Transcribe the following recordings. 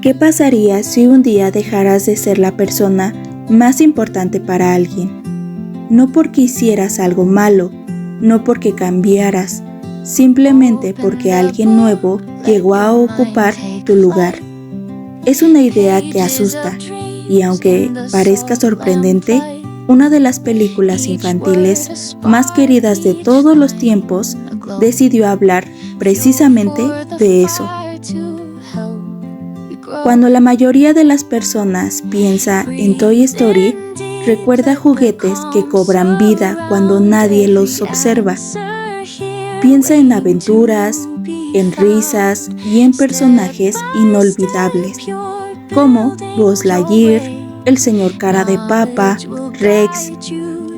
¿Qué pasaría si un día dejaras de ser la persona más importante para alguien? No porque hicieras algo malo, no porque cambiaras, simplemente porque alguien nuevo llegó a ocupar tu lugar. Es una idea que asusta, y aunque parezca sorprendente, una de las películas infantiles más queridas de todos los tiempos decidió hablar precisamente de eso. Cuando la mayoría de las personas piensa en Toy Story, recuerda juguetes que cobran vida cuando nadie los observa. Piensa en aventuras, en risas y en personajes inolvidables, como Buzz Lightyear, el señor cara de papa, Rex.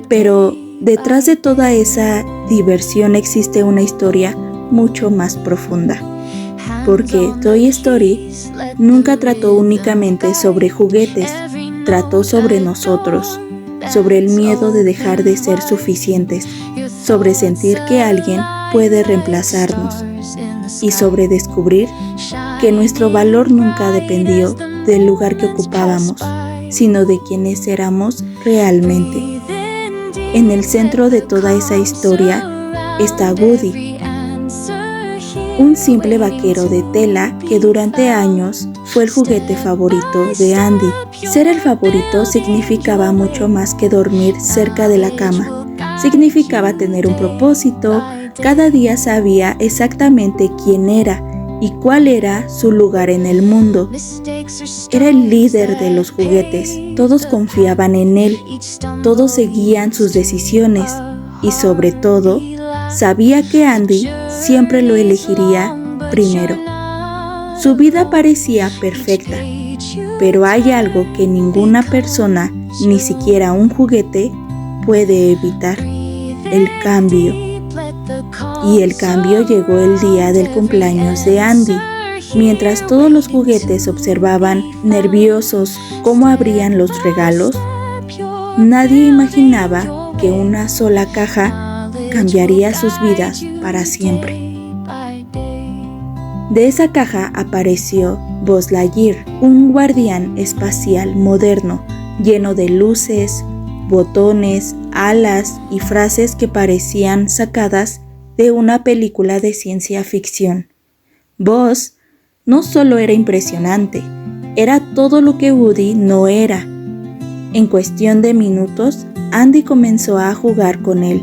Pero detrás de toda esa diversión existe una historia mucho más profunda. Porque Toy Story nunca trató únicamente sobre juguetes, trató sobre nosotros, sobre el miedo de dejar de ser suficientes, sobre sentir que alguien puede reemplazarnos y sobre descubrir que nuestro valor nunca dependió del lugar que ocupábamos, sino de quienes éramos realmente. En el centro de toda esa historia está Woody, un simple vaquero de tela que durante años fue el juguete favorito de Andy. Ser el favorito significaba mucho más que dormir cerca de la cama. Significaba tener un propósito, cada día sabía exactamente quién era y cuál era su lugar en el mundo. Era el líder de los juguetes, todos confiaban en él, todos seguían sus decisiones y sobre todo, sabía que Andy siempre lo elegiría primero. Su vida parecía perfecta, pero hay algo que ninguna persona, ni siquiera un juguete, puede evitar: el cambio. Y el cambio llegó el día del cumpleaños de Andy. Mientras todos los juguetes observaban nerviosos cómo abrían los regalos, nadie imaginaba que una sola caja cambiaría sus vidas para siempre. De esa caja apareció Buzz Lightyear, un guardián espacial moderno, lleno de luces, botones, alas y frases que parecían sacadas de una película de ciencia ficción. Buzz no solo era impresionante, era todo lo que Woody no era. En cuestión de minutos, Andy comenzó a jugar con él.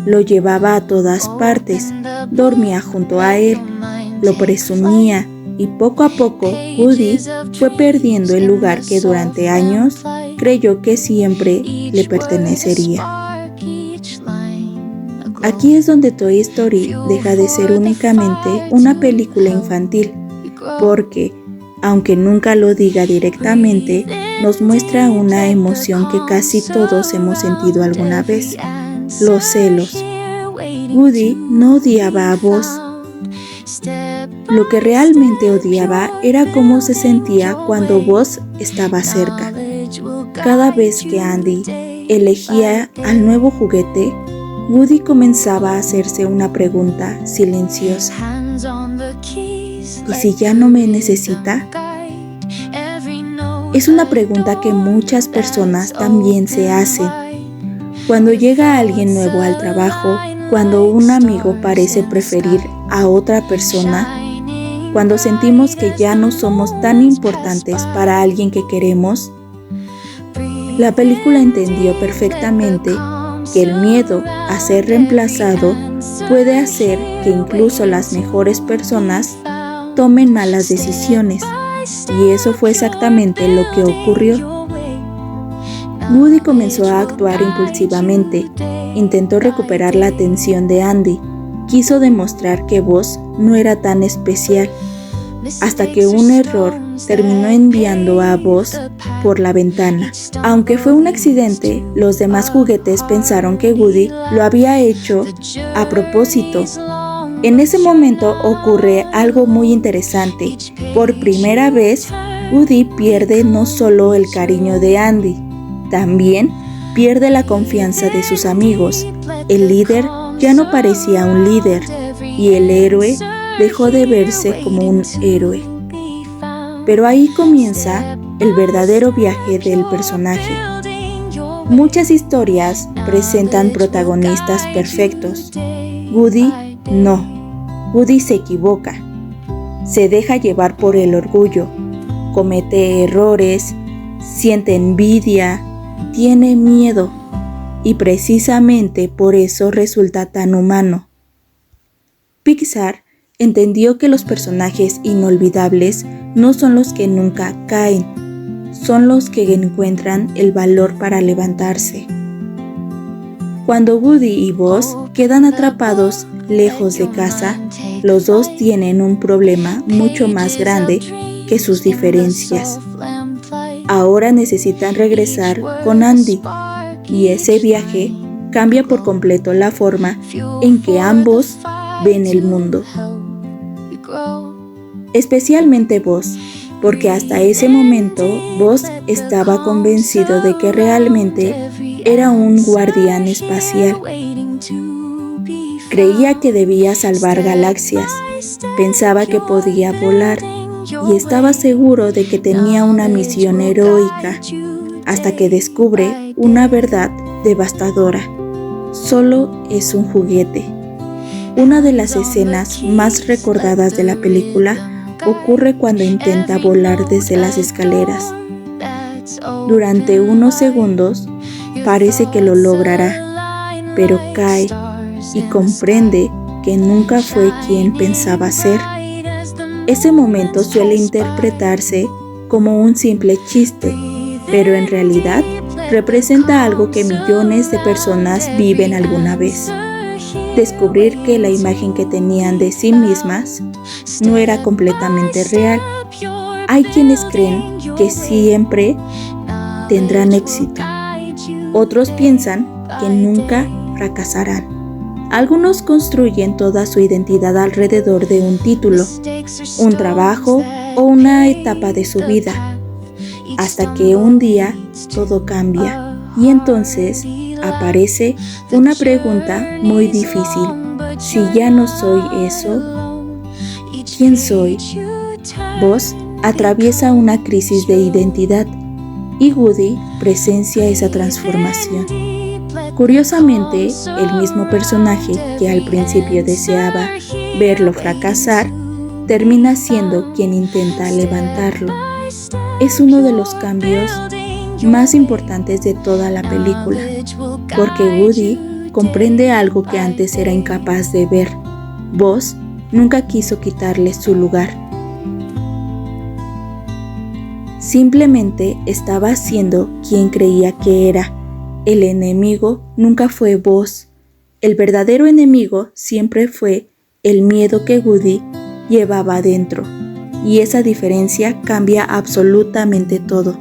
Lo llevaba a todas partes, dormía junto a él, lo presumía y poco a poco Woody fue perdiendo el lugar que durante años creyó que siempre le pertenecería. Aquí es donde Toy Story deja de ser únicamente una película infantil, porque, aunque nunca lo diga directamente, nos muestra una emoción que casi todos hemos sentido alguna vez: los celos. Woody no odiaba a Buzz. Lo que realmente odiaba era cómo se sentía cuando Buzz estaba cerca. Cada vez que Andy elegía al nuevo juguete, Woody comenzaba a hacerse una pregunta silenciosa: ¿y si ya no me necesita? Es una pregunta que muchas personas también se hacen. Cuando llega alguien nuevo al trabajo, cuando un amigo parece preferir a otra persona, cuando sentimos que ya no somos tan importantes para alguien que queremos. La película entendió perfectamente que el miedo a ser reemplazado puede hacer que incluso las mejores personas tomen malas decisiones, y eso fue exactamente lo que ocurrió. Woody comenzó a actuar impulsivamente, intentó recuperar la atención de Andy, quiso demostrar que Buzz no era tan especial, hasta que un error terminó enviando a Buzz por la ventana. Aunque fue un accidente, los demás juguetes pensaron que Woody lo había hecho a propósito. En ese momento ocurre algo muy interesante. Por primera vez, Woody pierde no solo el cariño de Andy, también pierde la confianza de sus amigos. El líder ya no parecía un líder y el héroe dejó de verse como un héroe. Pero ahí comienza el verdadero viaje del personaje. Muchas historias presentan protagonistas perfectos. Woody no. Woody se equivoca. Se deja llevar por el orgullo. Comete errores. Siente envidia. Tiene miedo. Y precisamente por eso resulta tan humano. Pixar entendió que los personajes inolvidables no son los que nunca caen, son los que encuentran el valor para levantarse. Cuando Woody y Buzz quedan atrapados lejos de casa, los dos tienen un problema mucho más grande que sus diferencias. Ahora necesitan regresar con Andy, y ese viaje cambia por completo la forma en que ambos ven el mundo. Especialmente Buzz, porque hasta ese momento Buzz estaba convencido de que realmente era un guardián espacial. Creía que debía salvar galaxias, pensaba que podía volar y estaba seguro de que tenía una misión heroica, hasta que descubre una verdad devastadora: solo es un juguete. Una de las escenas más recordadas de la película ocurre cuando intenta volar desde las escaleras. Durante unos segundos parece que lo logrará, pero cae y comprende que nunca fue quien pensaba ser. Ese momento suele interpretarse como un simple chiste, pero en realidad representa algo que millones de personas viven alguna vez. Descubrir que la imagen que tenían de sí mismas no era completamente real. Hay quienes creen que siempre tendrán éxito. Otros piensan que nunca fracasarán. Algunos construyen toda su identidad alrededor de un título, un trabajo o una etapa de su vida, hasta que un día todo cambia y entonces aparece una pregunta muy difícil: si ya no soy eso, ¿quién soy? Buzz atraviesa una crisis de identidad y Woody presencia esa transformación. Curiosamente, el mismo personaje que al principio deseaba verlo fracasar, termina siendo quien intenta levantarlo. Es uno de los cambios más importantes de toda la película, porque Woody comprende algo que antes era incapaz de ver. Buzz nunca quiso quitarle su lugar. Simplemente estaba siendo quien creía que era. El enemigo nunca fue Buzz. El verdadero enemigo siempre fue el miedo que Woody llevaba dentro. Y esa diferencia cambia absolutamente todo.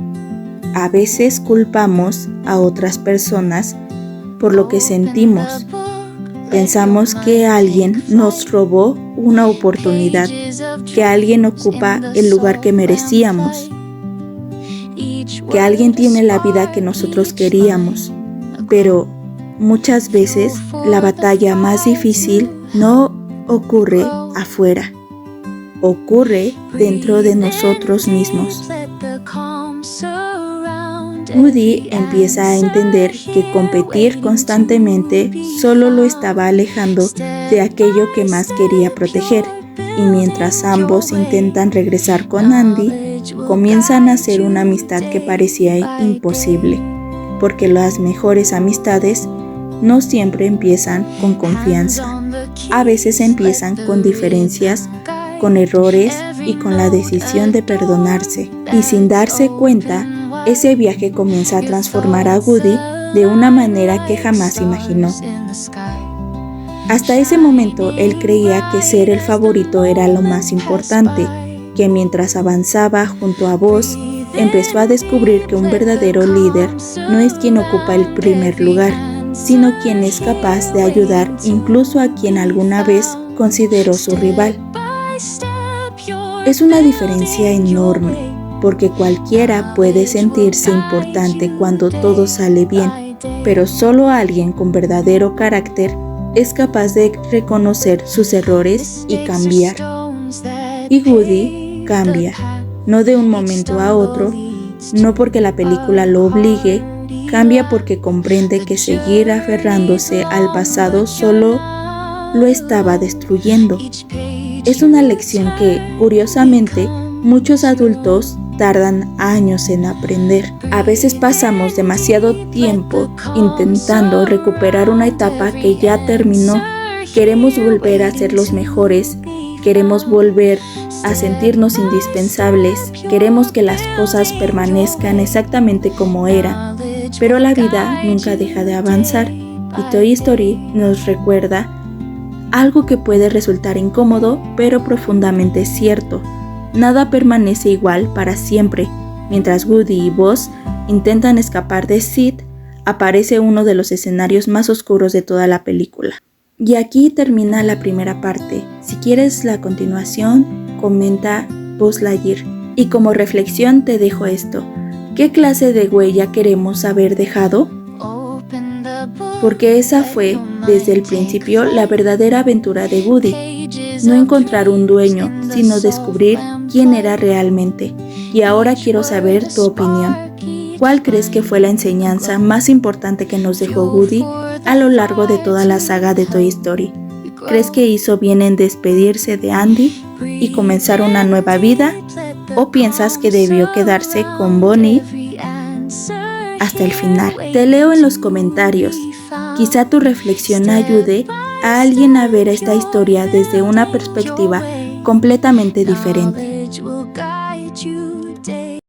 A veces culpamos a otras personas por lo que sentimos. Pensamos que alguien nos robó una oportunidad, que alguien ocupa el lugar que merecíamos, que alguien tiene la vida que nosotros queríamos. Pero muchas veces la batalla más difícil no ocurre afuera, ocurre dentro de nosotros mismos. Woody empieza a entender que competir constantemente solo lo estaba alejando de aquello que más quería proteger, y mientras ambos intentan regresar con Andy, comienzan a hacer una amistad que parecía imposible, porque las mejores amistades no siempre empiezan con confianza. A veces empiezan con diferencias, con errores y con la decisión de perdonarse. Y sin darse cuenta, ese viaje comienza a transformar a Woody de una manera que jamás imaginó. Hasta ese momento, él creía que ser el favorito era lo más importante, que mientras avanzaba junto a Buzz, empezó a descubrir que un verdadero líder no es quien ocupa el primer lugar, sino quien es capaz de ayudar incluso a quien alguna vez consideró su rival. Es una diferencia enorme, porque cualquiera puede sentirse importante cuando todo sale bien, pero solo alguien con verdadero carácter es capaz de reconocer sus errores y cambiar. Y Woody cambia. no de un momento a otro, no porque la película lo obligue, cambia porque comprende que seguir aferrándose al pasado solo lo estaba destruyendo. Es una lección que, curiosamente, muchos adultos tardan años en aprender. A veces pasamos demasiado tiempo intentando recuperar una etapa que ya terminó. Queremos volver a ser los mejores, queremos volver a sentirnos indispensables, queremos que las cosas permanezcan exactamente como eran, pero la vida nunca deja de avanzar y Toy Story nos recuerda algo que puede resultar incómodo, pero profundamente cierto. Nada permanece igual para siempre. Mientras Woody y Buzz intentan escapar de Sid, aparece uno de los escenarios más oscuros de toda la película. Y aquí termina la primera parte. Si quieres la continuación, comenta Buzz Lightyear. Y como reflexión te dejo esto. ¿Qué clase de huella queremos haber dejado? Porque esa fue, desde el principio, la verdadera aventura de Woody. No encontrar un dueño, sino descubrir quién era realmente. Y ahora quiero saber tu opinión. ¿Cuál crees que fue la enseñanza más importante que nos dejó Woody a lo largo de toda la saga de Toy Story? ¿Crees que hizo bien en despedirse de Andy y comenzar una nueva vida? ¿O piensas que debió quedarse con Bonnie hasta el final? Te leo en los comentarios. Quizá tu reflexión ayude a alguien a ver esta historia desde una perspectiva completamente diferente.